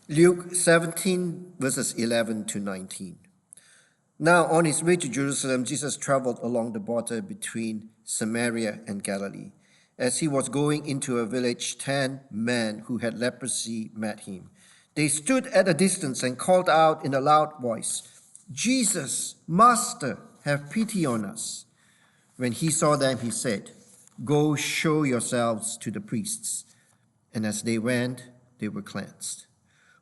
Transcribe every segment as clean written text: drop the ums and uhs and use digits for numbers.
Luke 17, verses 11 to 19. Now, on his way to Jerusalem, Jesus traveled along the border between Samaria and Galilee. As he was going into a village, 10 men who had leprosy met him. They stood at a distance and called out in a loud voice, "Jesus, Master, have pity on us." When he saw them, he said, "Go show yourselves to the priests." And as they went, they were cleansed.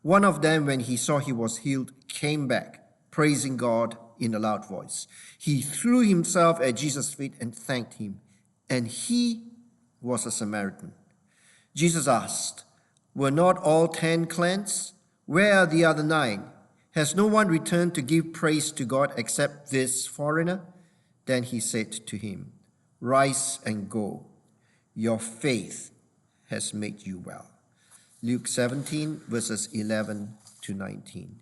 One of them, when he saw he was healed, came back, praising God in a loud voice. He threw himself at Jesus' feet and thanked him, and he was a Samaritan. Jesus asked, "Were not all 10 cleansed? Where are the other 9? Has no one returned to give praise to God except this foreigner?" Then he said to him, "Rise and go. Your faith has made you well." Luke 17, verses 11 to 19.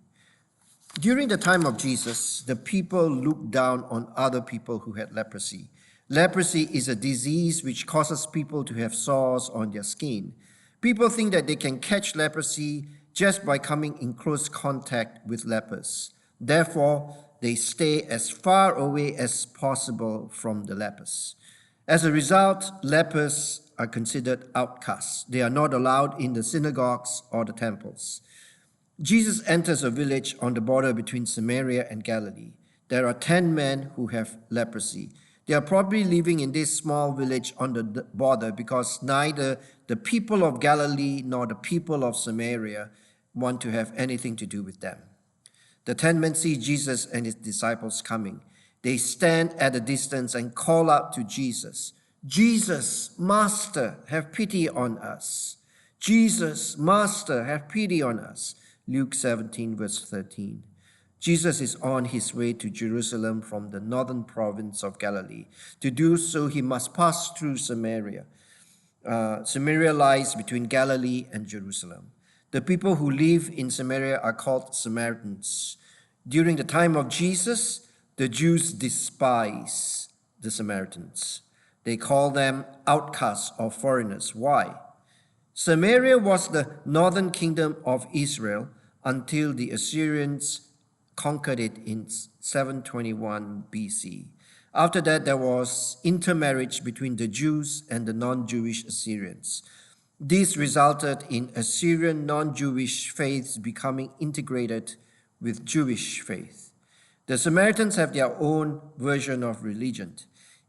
During the time of Jesus, the people looked down on other people who had leprosy. Leprosy is a disease which causes people to have sores on their skin. People think that they can catch leprosy just by coming in close contact with lepers. Therefore, they stay as far away as possible from the lepers. As a result, lepers are considered outcasts. They are not allowed in the synagogues or the temples. Jesus enters a village on the border between Samaria and Galilee. There are 10 men who have leprosy. They are probably living in this small village on the border because neither the people of Galilee nor the people of Samaria want to have anything to do with them. The 10 men see Jesus and his disciples coming. They stand at a distance and call out to Jesus, "Jesus, Master, have pity on us. Jesus, Master, have pity on us." Luke 17, verse 13. Jesus is on his way to Jerusalem from the northern province of Galilee. To do so, he must pass through Samaria. Samaria lies between Galilee and Jerusalem. The people who live in Samaria are called Samaritans. During the time of Jesus, the Jews despise the Samaritans. They call them outcasts or foreigners. Why? Samaria was the northern kingdom of Israel until the Assyrians conquered it in 721 BC. After that, there was intermarriage between the Jews and the non-Jewish Assyrians. This resulted in Assyrian non-Jewish faiths becoming integrated with Jewish faith. The Samaritans have their own version of religion.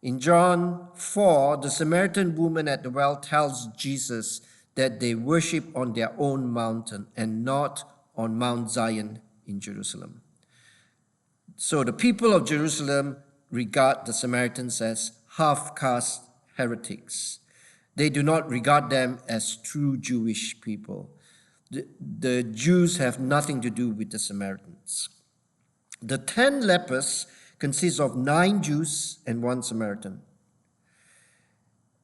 In John 4, the Samaritan woman at the well tells Jesus that they worship on their own mountain and not on Mount Zion in Jerusalem. So the people of Jerusalem regard the Samaritans as half-caste heretics. They do not regard them as true Jewish people. The Jews have nothing to do with the Samaritans. The 10 lepers consist of 9 Jews and 1 Samaritan.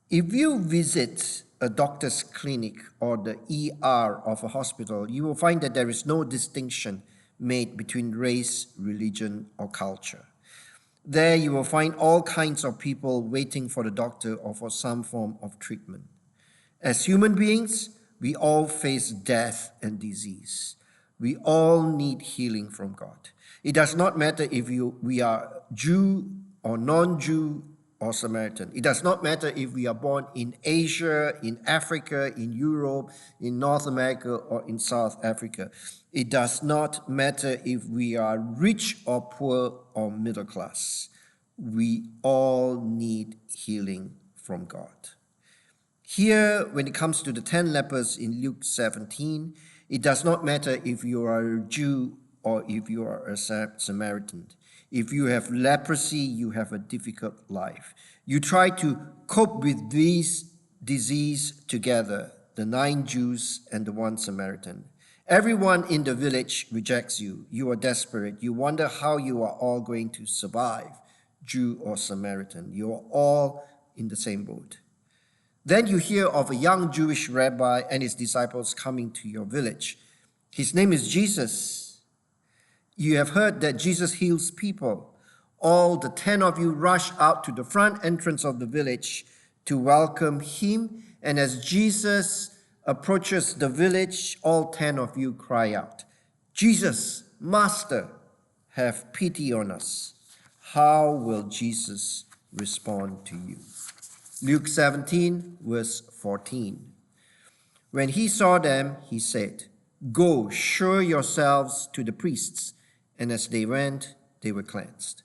If you visit a doctor's clinic or the ER of a hospital, you will find that there is no distinction made between race, religion, or culture. There you will find all kinds of people waiting for the doctor or for some form of treatment. As human beings, we all face death and disease. We all need healing from God. It does not matter if we are Jew or non-Jew or Samaritan. It does not matter if we are born in Asia, in Africa, in Europe, in North America, or in South Africa. It does not matter if we are rich or poor or middle class. We all need healing from God. Here, when it comes to the 10 lepers in Luke 17, it does not matter if you are a Jew or if you are a Samaritan. If you have leprosy, you have a difficult life. You try to cope with these disease together, the 9 Jews and the 1 Samaritan. Everyone in the village rejects you. You are desperate. You wonder how you are all going to survive, Jew or Samaritan. You are all in the same boat. Then you hear of a young Jewish rabbi and his disciples coming to your village. His name is Jesus. You have heard that Jesus heals people. All the 10 of you rush out to the front entrance of the village to welcome him. And as Jesus approaches the village, all 10 of you cry out, "Jesus, Master, have pity on us." How will Jesus respond to you? Luke 17, verse 14. When he saw them, he said, "Go, show yourselves to the priests." And as they went, they were cleansed.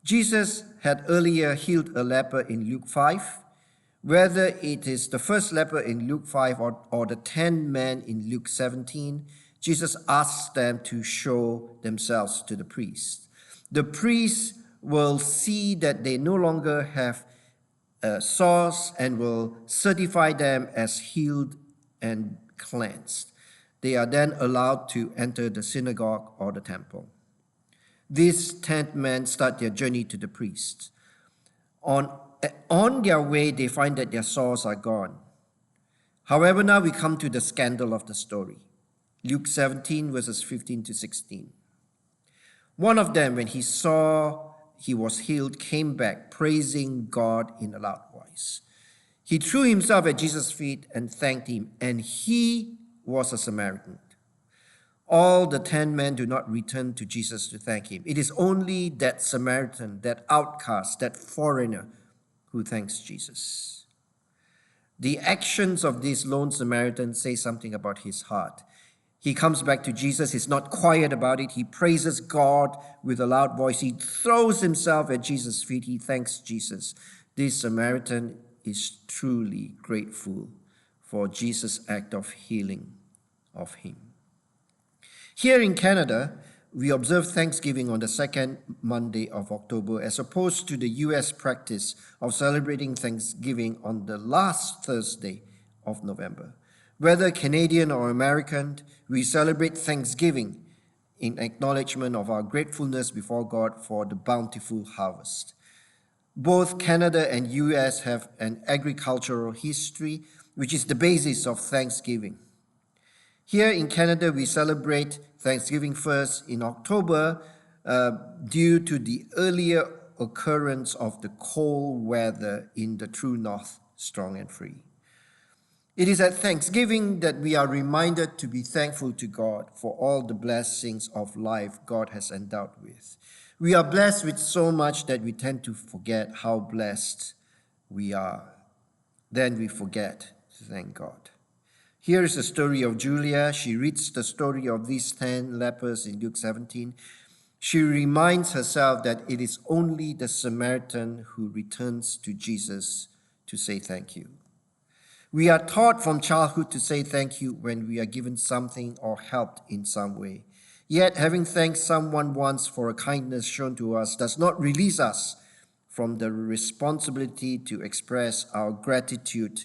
Jesus had earlier healed a leper in Luke 5. Whether it is the first leper in Luke 5 or the 10 men in Luke 17, Jesus asks them to show themselves to the priests. The priests will see that they no longer have sores and will certify them as healed and cleansed. They are then allowed to enter the synagogue or the temple. These 10 men start their journey to the priests. On their way, they find that their sores are gone. However, now we come to the scandal of the story. Luke 17, verses 15 to 16. One of them, when he saw he was healed, came back, praising God in a loud voice. He threw himself at Jesus' feet and thanked him, and he was a Samaritan. All the 10 men do not return to Jesus to thank him. It is only that Samaritan, that outcast, that foreigner who thanks Jesus. The actions of this lone Samaritan say something about his heart. He comes back to Jesus. He's not quiet about it. He praises God with a loud voice. He throws himself at Jesus' feet. He thanks Jesus. This Samaritan is truly grateful for Jesus' act of healing of him. Here in Canada, we observe Thanksgiving on the second Monday of October, as opposed to the US practice of celebrating Thanksgiving on the last Thursday of November. Whether Canadian or American, we celebrate Thanksgiving in acknowledgement of our gratefulness before God for the bountiful harvest. Both Canada and US have an agricultural history, which is the basis of Thanksgiving. Here in Canada, we celebrate Thanksgiving first in October due to the earlier occurrence of the cold weather in the true north, strong and free. It is at Thanksgiving that we are reminded to be thankful to God for all the blessings of life God has endowed with. We are blessed with so much that we tend to forget how blessed we are. Then we forget to thank God. Here is the story of Julia. She reads the story of these 10 lepers in Luke 17. She reminds herself that it is only the Samaritan who returns to Jesus to say thank you. We are taught from childhood to say thank you when we are given something or helped in some way. Yet, having thanked someone once for a kindness shown to us does not release us from the responsibility to express our gratitude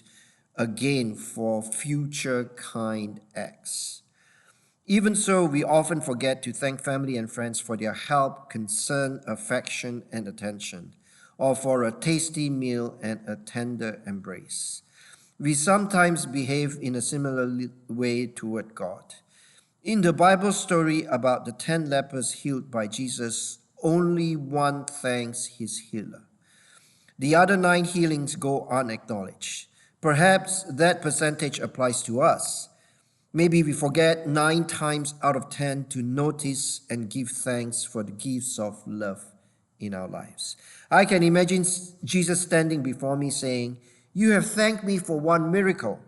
again for future kind acts. Even so, we often forget to thank family and friends for their help, concern, affection, and attention, or for a tasty meal and a tender embrace. We sometimes behave in a similar way toward God. In the Bible story about the 10 lepers healed by Jesus, only one thanks his healer. The other 9 healings go unacknowledged. Perhaps that percentage applies to us. Maybe we forget 9 times out of 10 to notice and give thanks for the gifts of love in our lives. I can imagine Jesus standing before me saying, "You have thanked me for one miracle,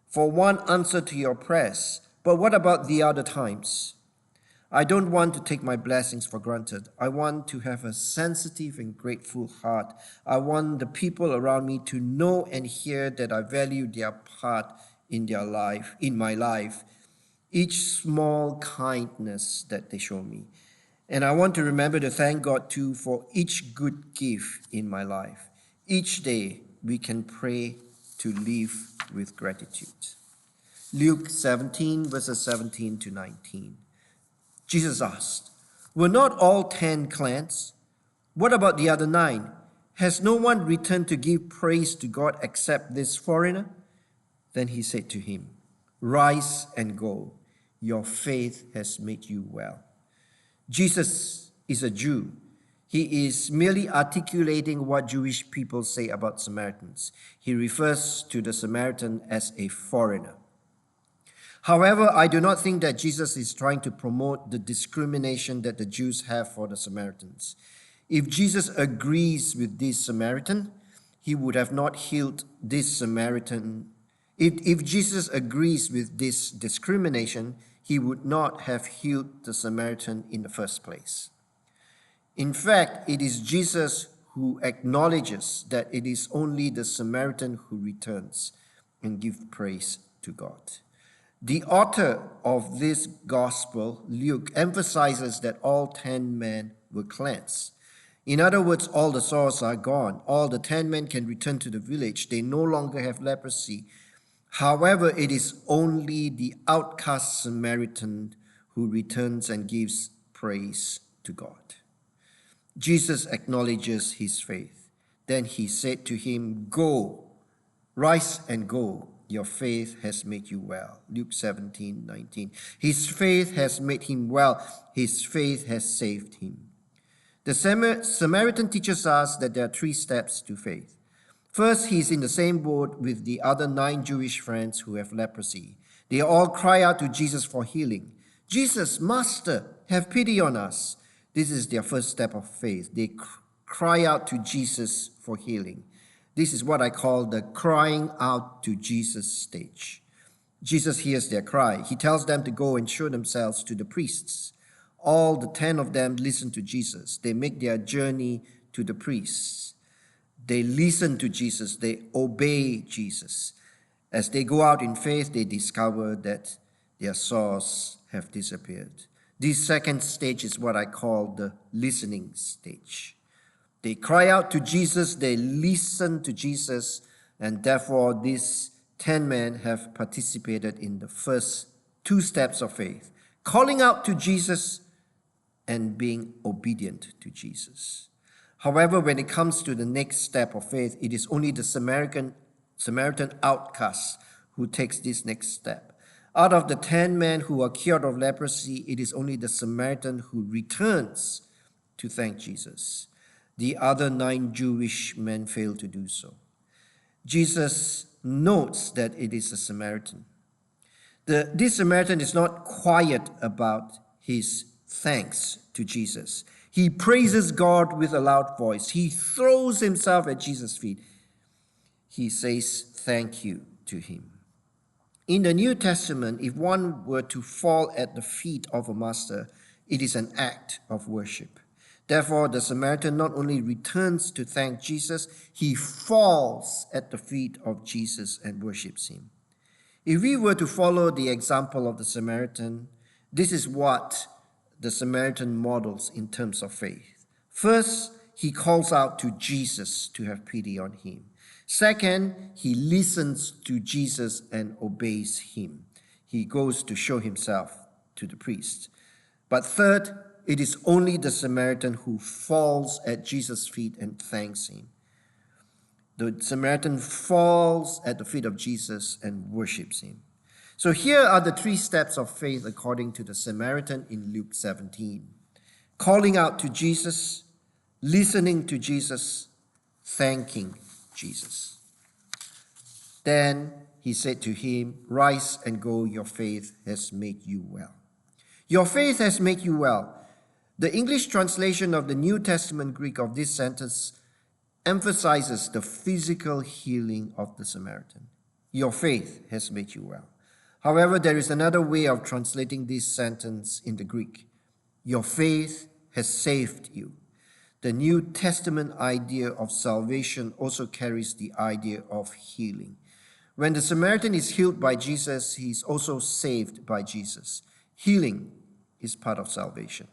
for one answer to your prayers, but what about the other times?" I don't want to take my blessings for granted. I want to have a sensitive and grateful heart. I want the people around me to know and hear that I value their part in their life, in my life, each small kindness that they show me. And I want to remember to thank God too for each good gift in my life. Each day we can pray to live with gratitude. Luke 17, verses 17 to 19. Jesus asked, "Were not all 10 cleansed? What about the other 9? Has no one returned to give praise to God except this foreigner?" Then he said to him, "Rise and go. Your faith has made you well." Jesus is a Jew. He is merely articulating what Jewish people say about Samaritans. He refers to the Samaritan as a foreigner. However, I do not think that Jesus is trying to promote the discrimination that the Jews have for the Samaritans. If Jesus agrees with this Samaritan, he would have not healed this Samaritan. If Jesus agrees with this discrimination, he would not have healed the Samaritan in the first place. In fact, it is Jesus who acknowledges that it is only the Samaritan who returns and gives praise to God. The author of this gospel, Luke, emphasizes that all 10 men were cleansed. In other words, all the sores are gone. All the 10 men can return to the village. They no longer have leprosy. However, it is only the outcast Samaritan who returns and gives praise to God. Jesus acknowledges his faith. Then he said to him, "Go, rise and go. Your faith has made you well." Luke 17:19. His faith has made him well. His faith has saved him. The Samaritan teaches us that there are 3 steps to faith. First, he is in the same boat with the other 9 Jewish friends who have leprosy. They all cry out to Jesus for healing. "Jesus, Master, have pity on us." This is their first step of faith. They cry out to Jesus for healing. This is what I call the crying out to Jesus stage. Jesus hears their cry. He tells them to go and show themselves to the priests. All the 10 of them listen to Jesus. They make their journey to the priests. They listen to Jesus. They obey Jesus. As they go out in faith, they discover that their sores have disappeared. This second stage is what I call the listening stage. They cry out to Jesus, they listen to Jesus, and therefore these 10 men have participated in the first 2 steps of faith, calling out to Jesus and being obedient to Jesus. However, when it comes to the next step of faith, it is only the Samaritan outcast who takes this next step. Out of the 10 men who are cured of leprosy, it is only the Samaritan who returns to thank Jesus. The other 9 Jewish men fail to do so. Jesus notes that it is a Samaritan. This Samaritan is not quiet about his thanks to Jesus. He praises God with a loud voice. He throws himself at Jesus' feet. He says thank you to him. In the New Testament, if one were to fall at the feet of a master, it is an act of worship. Therefore, the Samaritan not only returns to thank Jesus, he falls at the feet of Jesus and worships him. If we were to follow the example of the Samaritan, this is what the Samaritan models in terms of faith. First, he calls out to Jesus to have pity on him. Second, he listens to Jesus and obeys him. He goes to show himself to the priest. But third, it is only the Samaritan who falls at Jesus' feet and thanks him. The Samaritan falls at the feet of Jesus and worships him. So here are the 3 steps of faith according to the Samaritan in Luke 17. Calling out to Jesus, listening to Jesus, thanking Jesus. Then he said to him, "Rise and go, your faith has made you well." Your faith has made you well. The English translation of the New Testament Greek of this sentence emphasizes the physical healing of the Samaritan. Your faith has made you well. However, there is another way of translating this sentence in the Greek. Your faith has saved you. The New Testament idea of salvation also carries the idea of healing. When the Samaritan is healed by Jesus, he is also saved by Jesus. Healing is part of salvation.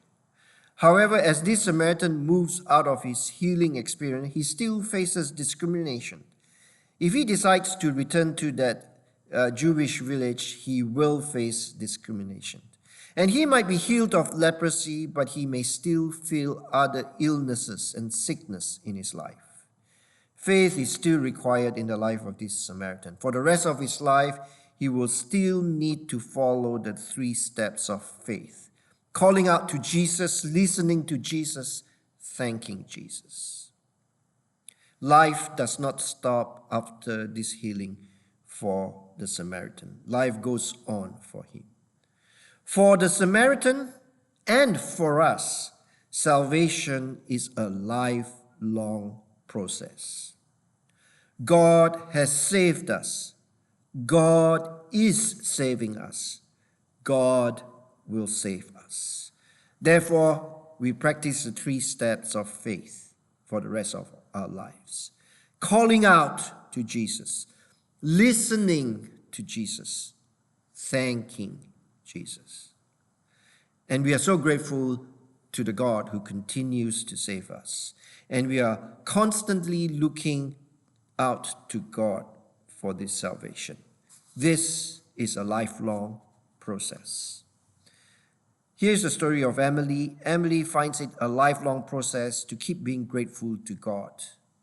However, as this Samaritan moves out of his healing experience, he still faces discrimination. If he decides to return to that Jewish village, he will face discrimination. And he might be healed of leprosy, but he may still feel other illnesses and sickness in his life. Faith is still required in the life of this Samaritan. For the rest of his life, he will still need to follow the 3 steps of faith: calling out to Jesus, listening to Jesus, thanking Jesus. Life does not stop after this healing. for the Samaritan. Life goes on for him. For the Samaritan and for us, salvation is a lifelong process. God has saved us. God is saving us. God will save us. Therefore, we practice the 3 steps of faith for the rest of our lives. Calling out to Jesus, listening to Jesus, thanking Jesus. And we are so grateful to the God who continues to save us. And we are constantly looking out to God for this salvation. This is a lifelong process. Here's the story of Emily. Emily finds it a lifelong process to keep being grateful to God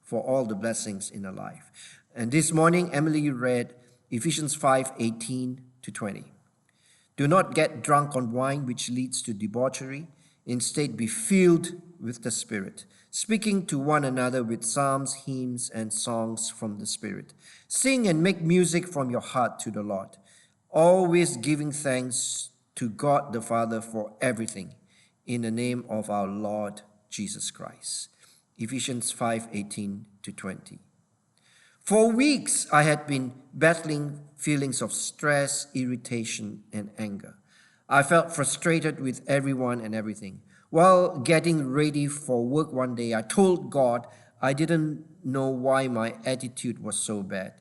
for all the blessings in her life. And this morning, Emily read Ephesians 5:18-20. Do not get drunk on wine, which leads to debauchery. Instead, be filled with the Spirit, speaking to one another with psalms, hymns, and songs from the Spirit. Sing and make music from your heart to the Lord, always giving thanks to God the Father for everything, in the name of our Lord Jesus Christ. Ephesians 5:18-20. For weeks, I had been battling feelings of stress, irritation, and anger. I felt frustrated with everyone and everything. While getting ready for work one day, I told God I didn't know why my attitude was so bad,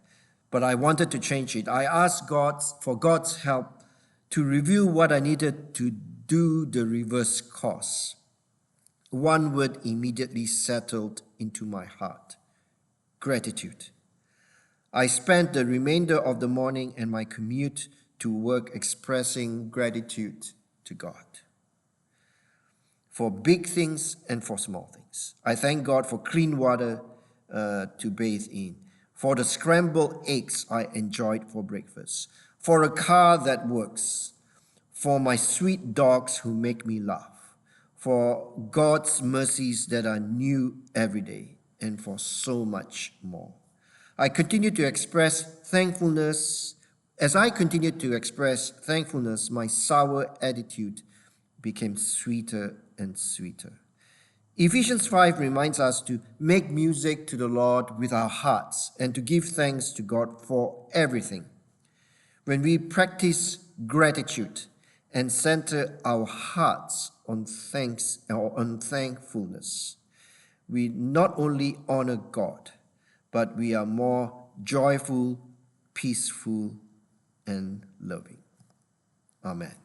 but I wanted to change it. I asked God for God's help to reveal what I needed to do the reverse course. One word immediately settled into my heart: gratitude. I spent the remainder of the morning and my commute to work expressing gratitude to God for big things and for small things. I thank God for clean water to bathe in, for the scrambled eggs I enjoyed for breakfast, for a car that works, for my sweet dogs who make me laugh, for God's mercies that are new every day, and for so much more. I continue to express thankfulness. As I continued to express thankfulness, my sour attitude became sweeter and sweeter. Ephesians 5 reminds us to make music to the Lord with our hearts and to give thanks to God for everything. When we practice gratitude and center our hearts on thankfulness, we not only honor God, but we are more joyful, peaceful, and loving. Amen.